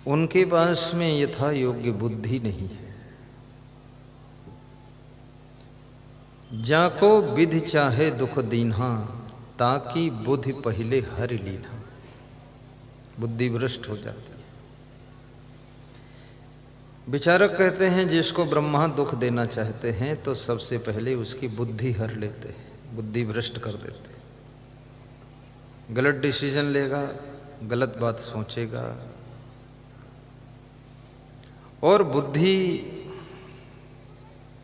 उनके पास में यथा योग्य बुद्धि नहीं है। जाको विधि चाहे दुख दीन्हा, ताकि बुद्धि पहले हरि लीन्हा। बुद्धि भ्रष्ट हो जाती है। विचारक कहते हैं जिसको ब्रह्मा दुख देना चाहते हैं तो सबसे पहले उसकी बुद्धि हर लेते हैं, बुद्धि भ्रष्ट कर देते हैं। गलत डिसीजन लेगा, गलत बात सोचेगा। और बुद्धि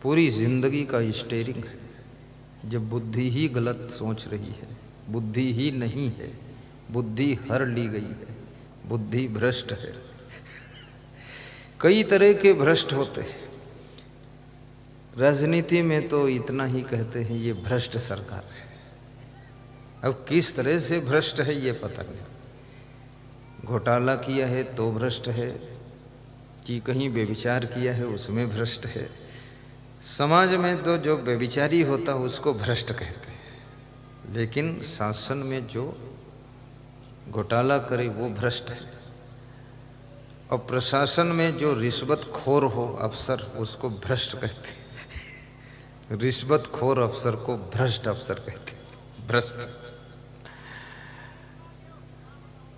पूरी जिंदगी का स्टीयरिंग है। जब बुद्धि ही गलत सोच रही है, बुद्धि ही नहीं है, बुद्धि हर ली गई है, बुद्धि भ्रष्ट है। कई तरह के भ्रष्ट होते हैं। राजनीति में तो इतना ही कहते हैं ये भ्रष्ट सरकार है। अब किस तरह से भ्रष्ट है ये पता नहीं। घोटाला किया है तो भ्रष्ट है, कि कहीं व्यभिचार किया है उसमें भ्रष्ट है। समाज में तो जो व्यभिचारी होता है उसको भ्रष्ट कहते हैं, लेकिन शासन में जो घोटाला करे वो भ्रष्ट है। और प्रशासन में जो रिश्वतखोर हो अफसर उसको भ्रष्ट कहते हैं। रिश्वतखोर अफसर को भ्रष्ट अफसर कहते हैं, भ्रष्ट।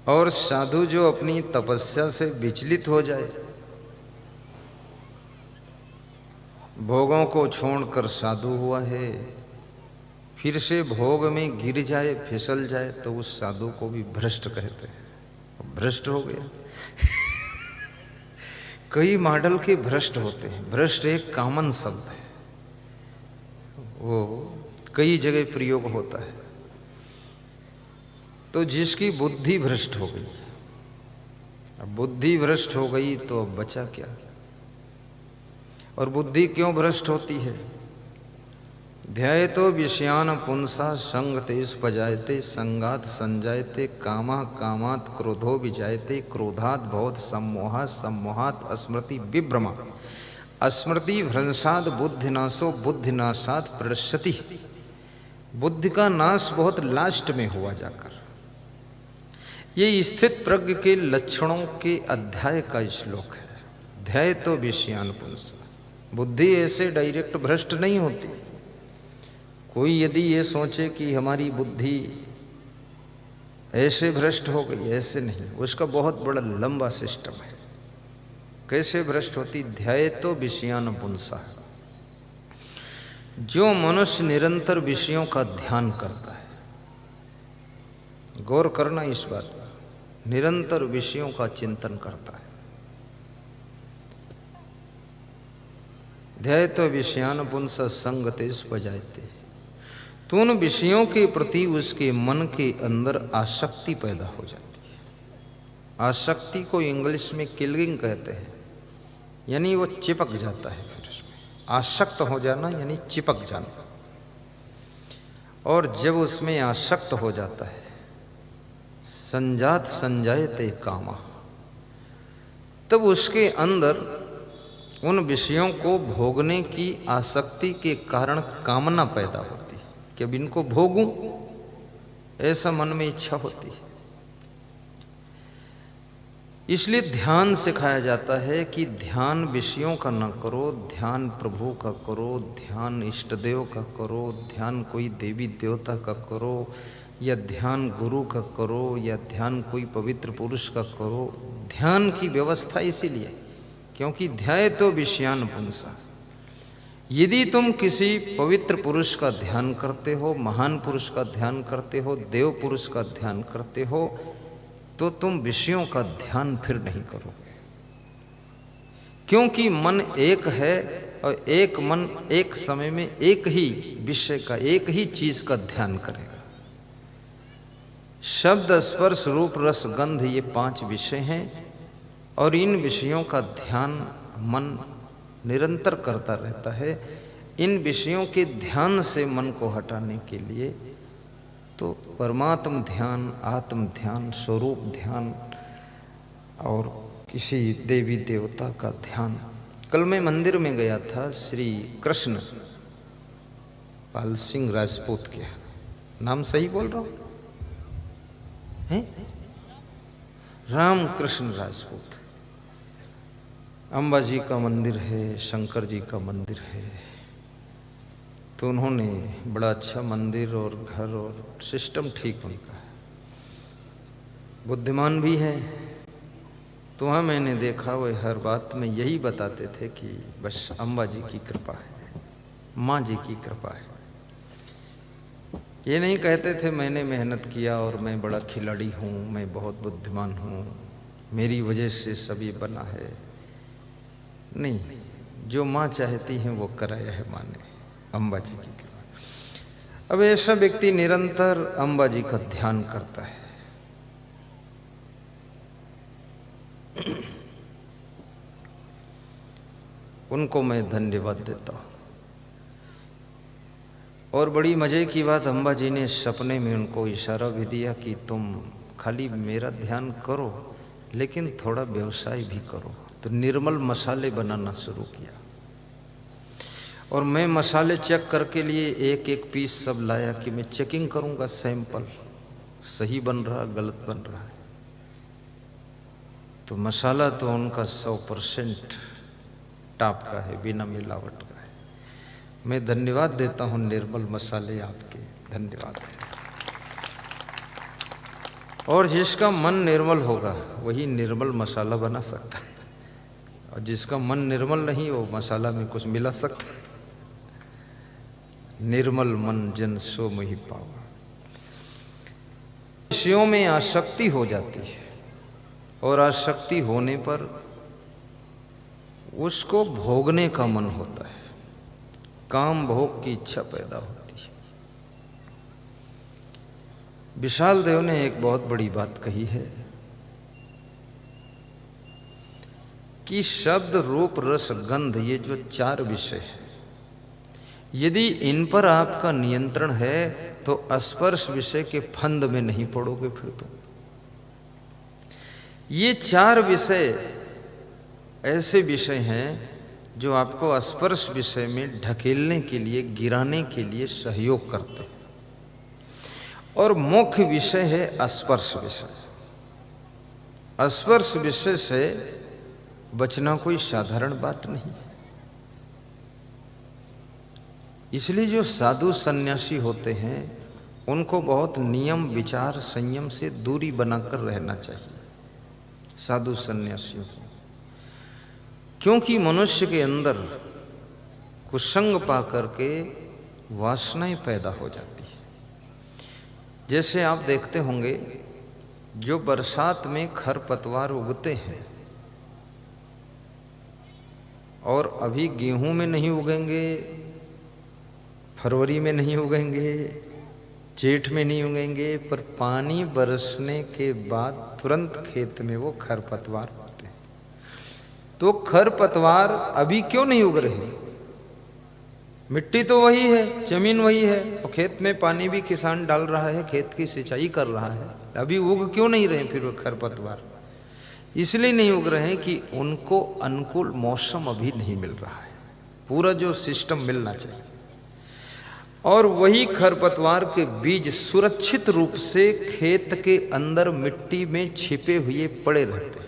और साधु जो अपनी तपस्या से विचलित हो जाए, भोगों को छोड़कर साधु हुआ है, फिर से भोग में गिर जाए, फिसल जाए, तो उस साधु को भी भ्रष्ट कहते हैं। भ्रष्ट हो गया। कई मॉडल के भ्रष्ट होते हैं। भ्रष्ट एक कॉमन शब्द है, वो कई जगह प्रयोग होता है। तो जिसकी बुद्धि भ्रष्ट हो गई, अब बुद्धि भ्रष्ट हो गई तो अब बचा क्या। और बुद्धि क्यों भ्रष्ट होती है? ध्यायतो विषयान पुंसा संगते स्पजायते संगात संजायते कामा कामात क्रोधो विजायते क्रोधात भवत सम्मोहात सम्मोहात स्मृति विभ्रमा स्मृति भ्रंशात बुद्धिनाशो बुद्धिनाशात प्रणश्यति। बुद्धि का नाश बहुत लास्ट में हुआ जाकर। ये स्थित प्रज्ञ के लक्षणों के अध्याय का श्लोक है। ध्यायतो विषयान पुंसा। बुद्धि ऐसे डायरेक्ट भ्रष्ट नहीं होती। कोई यदि ये सोचे कि हमारी बुद्धि ऐसे भ्रष्ट हो गई, ऐसे नहीं, उसका बहुत बड़ा लंबा सिस्टम है। कैसे भ्रष्ट होती? ध्यायतो विषयान पुंसा। जो मनुष्य निरंतर विषयों का ध्यान करता है, गौर करना इस बात पर, निरंतर विषयों का चिंतन करता है। ध्यायतो विषयान पुंसा संगते स्पजायते। तो उन विषयों के प्रति उसके मन के अंदर आसक्ति पैदा हो जाती है। आसक्ति को इंग्लिश में किलिंग कहते हैं, यानी वो चिपक जाता है। फिर उसमें आसक्त हो जाना यानी चिपक जाना। और जब उसमें आसक्त हो जाता है, संजात संजायते कामा, तब उसके अंदर उन विषयों को भोगने की आसक्ति के कारण कामना पैदा होती है कि अब इनको भोगूं, ऐसा मन में इच्छा होती है। इसलिए ध्यान सिखाया जाता है कि ध्यान विषयों का न करो, ध्यान प्रभु का करो, ध्यान इष्ट देव का करो, ध्यान कोई देवी देवता का करो, या ध्यान गुरु का करो, या ध्यान कोई पवित्र पुरुष का करो। ध्यान की व्यवस्था इसीलिए क्योंकि ध्यायतो विषयान पुंसा। यदि तुम किसी पवित्र पुरुष का ध्यान करते हो, महान पुरुष का ध्यान करते हो, देव पुरुष का ध्यान करते हो, तो तुम विषयों का ध्यान फिर नहीं करोगे। क्योंकि मन एक है और एक मन एक समय में एक ही विषय का, एक ही चीज का ध्यान करेगा। शब्द स्पर्श रूप रस गंध, ये 5 विषय हैं और इन विषयों का ध्यान मन निरंतर करता रहता है। इन विषयों के ध्यान से मन को हटाने के लिए तो परमात्म ध्यान, आत्म ध्यान, स्वरूप ध्यान और किसी देवी देवता का ध्यान। कल मैं मंदिर में गया था, श्री कृष्ण पाल सिंह राजपूत के, नाम सही बोल रहा हूं हैं? राम कृष्ण राजपूत। अम्बा जी का मंदिर है, शंकर जी का मंदिर है, तो उन्होंने बड़ा अच्छा मंदिर और घर और सिस्टम ठीक उनका है, बुद्धिमान भी है। तो वहाँ मैंने देखा वो हर बात में यही बताते थे कि बस अम्बा जी की कृपा है, माँ जी की कृपा है। ये नहीं कहते थे मैंने मेहनत किया और मैं बड़ा खिलाड़ी हूँ, मैं बहुत बुद्धिमान हूँ, मेरी वजह से सब ये बना है। नहीं, जो माँ चाहती हैं वो कराया है माँ ने, अम्बा जी की कृपा। अब ऐसा व्यक्ति निरंतर अम्बा जी का ध्यान करता है, उनको मैं धन्यवाद देता हूँ। और बड़ी मज़े की बात, अम्बा जी ने सपने में उनको इशारा भी दिया कि तुम खाली मेरा ध्यान करो लेकिन थोड़ा व्यवसाय भी करो। तो निर्मल मसाले बनाना शुरू किया और मैं मसाले चेक करके लिए एक एक पीस सब लाया कि मैं चेकिंग करूंगा, सैंपल सही बन रहा गलत बन रहा है। तो मसाला तो उनका 100% टॉप का है, बिना मिलावट का है। मैं धन्यवाद देता हूँ निर्मल मसाले आपके, धन्यवाद। और जिसका मन निर्मल होगा वही निर्मल मसाला बना सकता है, और जिसका मन निर्मल नहीं वो मसाला में कुछ मिला सकता है। निर्मल मन जन सो मोहि पावा। विषयों में आसक्ति हो जाती है और आसक्ति होने पर उसको भोगने का मन होता है, काम भोग की इच्छा पैदा होती है। विशाल देव ने एक बहुत बड़ी बात कही है कि शब्द रूप रस गंध, ये जो 4 विषय है, यदि इन पर आपका नियंत्रण है तो स्पर्श विषय के फंद में नहीं पड़ोगे। फिर तो ये 4 विषय ऐसे विषय हैं जो आपको स्पर्श विषय में ढकेलने के लिए, गिराने के लिए सहयोग करते हैं। और मुख्य विषय है स्पर्श विषय। स्पर्श विषय से बचना कोई साधारण बात नहीं। इसलिए जो साधु सन्यासी होते हैं उनको बहुत नियम विचार संयम से दूरी बनाकर रहना चाहिए, साधु सन्यासियों को। क्योंकि मनुष्य के अंदर कुसंग पा करके वासनाएं पैदा हो जाती है। जैसे आप देखते होंगे जो बरसात में खरपतवार उगते हैं और अभी गेहूं में नहीं उगेंगे, फरवरी में नहीं उगेंगे, जेठ में नहीं उगेंगे, पर पानी बरसने के बाद तुरंत खेत में वो खरपतवार होते हैं। तो खरपतवार अभी क्यों नहीं उग रहे? मिट्टी तो वही है, जमीन वही है, और खेत में पानी भी किसान डाल रहा है, खेत की सिंचाई कर रहा है, अभी उग क्यों नहीं रहे फिर वो खरपतवार? इसलिए नहीं उग रहे हैं कि उनको अनुकूल मौसम अभी नहीं मिल रहा है, पूरा जो सिस्टम मिलना चाहिए। और वही खरपतवार के बीज सुरक्षित रूप से खेत के अंदर मिट्टी में छिपे हुए पड़े रहते हैं।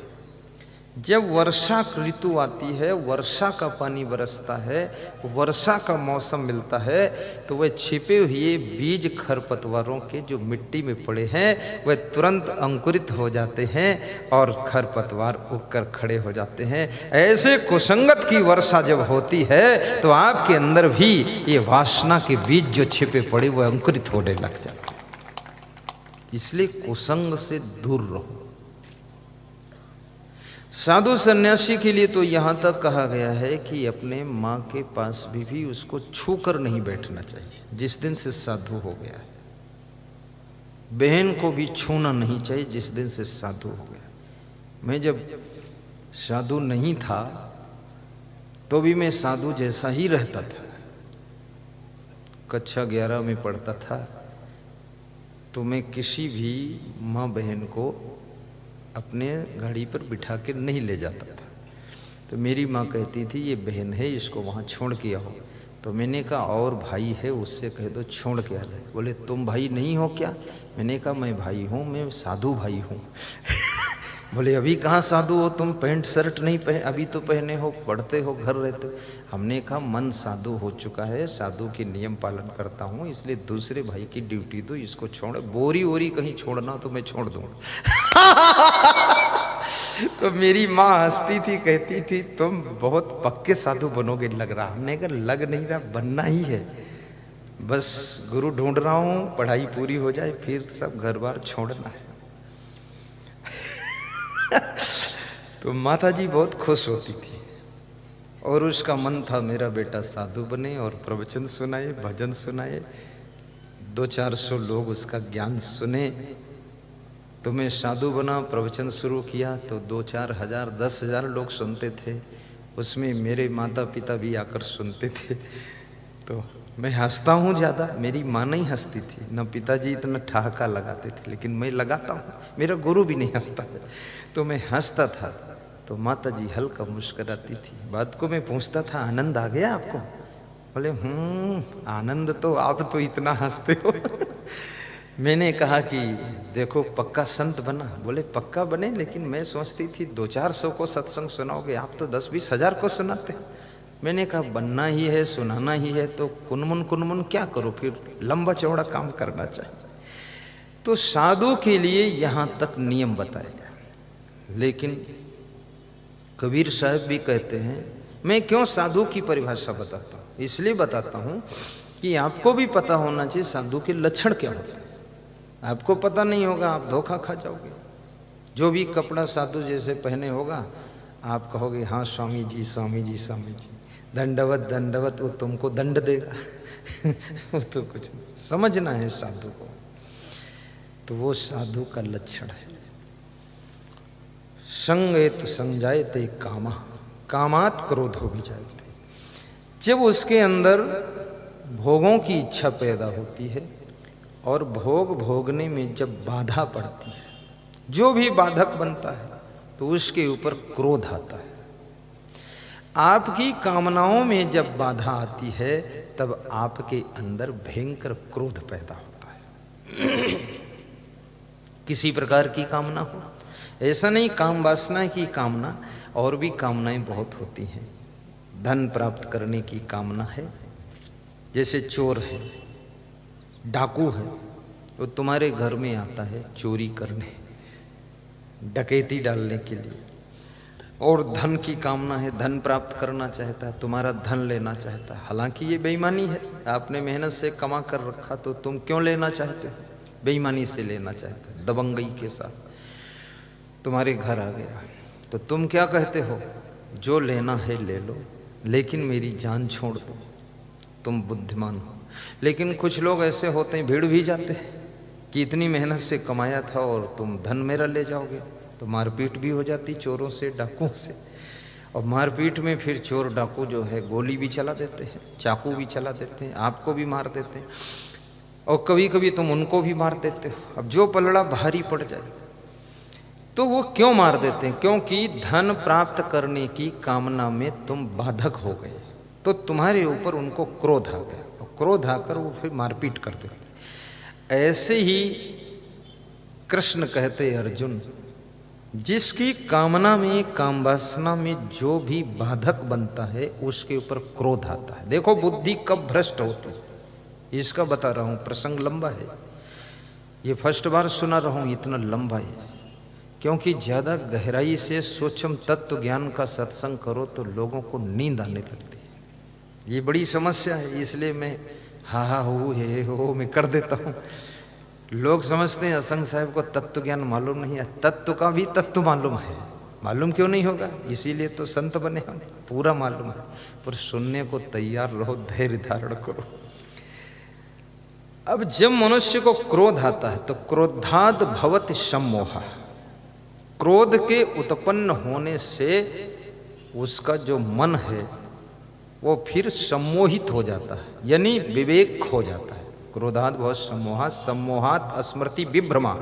जब वर्षा ऋतु आती है, वर्षा का पानी बरसता है, वर्षा का मौसम मिलता है, तो वह छिपे हुए बीज खरपतवारों के जो मिट्टी में पड़े हैं वह तुरंत अंकुरित हो जाते हैं और खरपतवार उगकर खड़े हो जाते हैं। ऐसे कुसंगत की वर्षा जब होती है तो आपके अंदर भी ये वासना के बीज जो छिपे पड़े वह अंकुरित होने लग जाते हैं। इसलिए कुसंग से दूर रहो। साधु सन्यासी के लिए तो यहाँ तक कहा गया है कि अपने माँ के पास भी उसको छू कर नहीं बैठना चाहिए। जिस दिन से साधु हो गया है, बहन को भी छूना नहीं चाहिए जिस दिन से साधु हो गया। मैं जब साधु नहीं था तो भी मैं साधु जैसा ही रहता था। कक्षा 11 में पढ़ता था तो मैं किसी भी माँ बहन को अपने गाड़ी पर बिठा के नहीं ले जाता था। तो मेरी माँ कहती थी ये बहन है, इसको वहाँ छोड़ के आओ। तो मैंने कहा और भाई है उससे कह दो छोड़ के आ जाए। बोले तुम भाई नहीं हो क्या? मैंने कहा मैं भाई हूँ, मैं साधु भाई हूँ। बोले अभी कहाँ साधु हो तुम, पैंट शर्ट नहीं पहने, अभी तो पहने हो, पढ़ते हो, घर रहते हो। हमने कहा मन साधु हो चुका है, साधु के नियम पालन करता हूँ, इसलिए दूसरे भाई की ड्यूटी दो, इसको छोड़, बोरी वोरी कहीं छोड़ना तो मैं छोड़ दूंगा। तो मेरी माँ हंसती थी, कहती थी तुम बहुत पक्के साधु बनोगे लग रहा। हमने कहा लग नहीं रहा, बनना ही है, बस गुरु ढूंढ रहा हूँ, पढ़ाई पूरी हो जाए फिर सब घर बार छोड़ना है। तो माता जी बहुत खुश होती थी और उसका मन था मेरा बेटा साधु बने और प्रवचन सुनाए, भजन सुनाए, 200-400 लोग उसका ज्ञान सुने। तो मैं साधु बना, प्रवचन शुरू किया तो 2-4 हजार 10,000 लोग सुनते थे, उसमें मेरे माता पिता भी आकर सुनते थे। तो मैं हंसता हूँ ज़्यादा, मेरी माँ नहीं हंसती थी, न पिताजी इतना ठहाका लगाते थे, लेकिन मैं लगाता हूँ, मेरा गुरु भी नहीं हंसता है, तो मैं हंसता था। तो माता जी हल्का मुस्कुराती थी। बात को मैं पूछता था आनंद आ गया आपको? बोले आनंद तो आप तो इतना हंसते हो। मैंने कहा कि देखो पक्का संत बना। बोले पक्का बने, लेकिन मैं सोचती थी 200-400 को सत्संग सुनाओगे, आप तो 10-20 हजार को सुनाते। मैंने कहा बनना ही है, सुनाना ही है, तो कुनमुन क्या करो, फिर लंबा चौड़ा काम करना चाहिए। तो साधु के लिए यहाँ तक नियम बताया गया। लेकिन कबीर साहब भी कहते हैं, मैं क्यों साधु की परिभाषा बताता हूँ, इसलिए बताता हूँ कि आपको भी पता होना चाहिए साधु के लक्षण क्या होते हैं। आपको पता नहीं होगा आप धोखा खा जाओगे। जो भी कपड़ा साधु जैसे पहने होगा आप कहोगे हाँ स्वामी जी स्वामी जी स्वामी जी, दंडवत दंडवत, वो तुमको दंड देगा। वो तो कुछ नहीं, समझना है साधु को। तो वो साधु का लक्षण है। संगेत संजायते कामा, कामात क्रोधो विजायते। जब उसके अंदर भोगों की इच्छा पैदा होती है और भोग भोगने में जब बाधा पड़ती है, जो भी बाधक बनता है तो उसके ऊपर क्रोध आता है। आपकी कामनाओं में जब बाधा आती है तब आपके अंदर भयंकर क्रोध पैदा होता है। किसी प्रकार की कामना हो, ऐसा नहीं काम वासना की कामना, और भी कामनाएं बहुत होती हैं। धन प्राप्त करने की कामना है, जैसे चोर है, डाकू है, वो तुम्हारे घर में आता है चोरी करने, डकैती डालने के लिए, और धन की कामना है, धन प्राप्त करना चाहता है, तुम्हारा धन लेना चाहता है। हालांकि ये बेईमानी है, आपने मेहनत से कमा कर रखा तो तुम क्यों लेना चाहते हो? बेईमानी से लेना चाहते हो, दबंगई के साथ तुम्हारे घर आ गया तो तुम क्या कहते हो? जो लेना है ले लो, लेकिन मेरी जान छोड़ दो। तुम बुद्धिमान हो। लेकिन कुछ लोग ऐसे होते हैं, भीड़ भी जाते हैं कि इतनी मेहनत से कमाया था और तुम धन मेरा ले जाओगे, तो मारपीट भी हो जाती चोरों से, डाकुओं से। और मारपीट में फिर चोर डाकू जो है गोली भी चला देते हैं, चाकू भी चला देते हैं, आपको भी मार देते हैं, और कभी कभी तुम उनको भी मार देते हो। अब जो पलड़ा भारी पड़ जाए तो वो क्यों मार देते हैं? क्योंकि धन प्राप्त करने की कामना में तुम बाधक हो गए, तो तुम्हारे ऊपर उनको क्रोध आ गया, और क्रोध आकर वो फिर मारपीट कर देते। ऐसे ही कृष्ण कहते अर्जुन, जिसकी कामना में, काम वासना में जो भी बाधक बनता है उसके ऊपर क्रोध आता है। देखो बुद्धि कब भ्रष्ट होती है, इसका बता रहा हूं। प्रसंग लंबा है, ये फर्स्ट बार सुना रहा हूं, इतना लंबा है, क्योंकि ज़्यादा गहराई से सूक्ष्म तत्व ज्ञान का सत्संग करो तो लोगों को नींद आने लगती है। ये बड़ी समस्या है, इसलिए मैं हा हा हो हे हो मैं कर देता हूँ। लोग समझते हैं असंग साहब को तत्व ज्ञान मालूम नहीं है। तत्व का भी तत्व मालूम है, मालूम क्यों नहीं होगा? इसीलिए तो संत बने हम, पूरा मालूम है। पर सुनने को तैयार रहो, धैर्य धारण करो। अब जब मनुष्य को क्रोध आता है तो क्रोधाद भवति सम्मोहा, क्रोध के उत्पन्न होने से उसका जो मन है वो फिर सम्मोहित हो जाता है, यानी विवेक खो जाता है। क्रोधात बहुत सम्मोहात, सम्मोहात स्मृति विभ्रमा,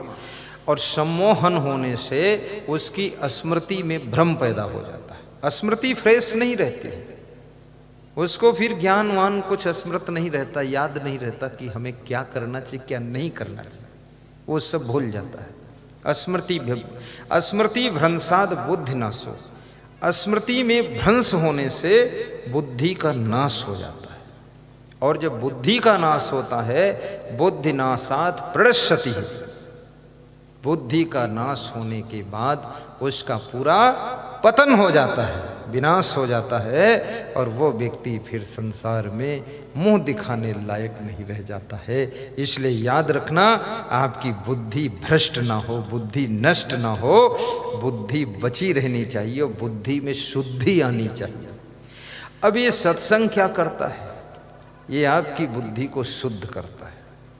और सम्मोहन होने से उसकी स्मृति में भ्रम पैदा हो जाता है। स्मृति फ्रेश नहीं रहती है, उसको फिर ज्ञानवान कुछ स्मृत नहीं रहता, याद नहीं रहता कि हमें क्या करना चाहिए क्या नहीं करना चाहिए, वो सब भूल जाता है। स्मृति भ्रंशाद बुद्धि नाशो। स्मृति में भ्रंश होने से बुद्धि का नाश हो जाता है, और जब बुद्धि का नाश होता है, बुद्धि नाशात प्रणश्यति, बुद्धि का नाश होने के बाद उसका पूरा पतन हो जाता है, विनाश हो जाता है, और वो व्यक्ति फिर संसार में मुंह दिखाने लायक नहीं रह जाता है। इसलिए याद रखना, आपकी बुद्धि भ्रष्ट ना हो, बुद्धि नष्ट ना हो, बुद्धि बची रहनी चाहिए, और बुद्धि में शुद्धि आनी चाहिए। अब ये सत्संग क्या करता है? ये आपकी बुद्धि को शुद्ध करता है।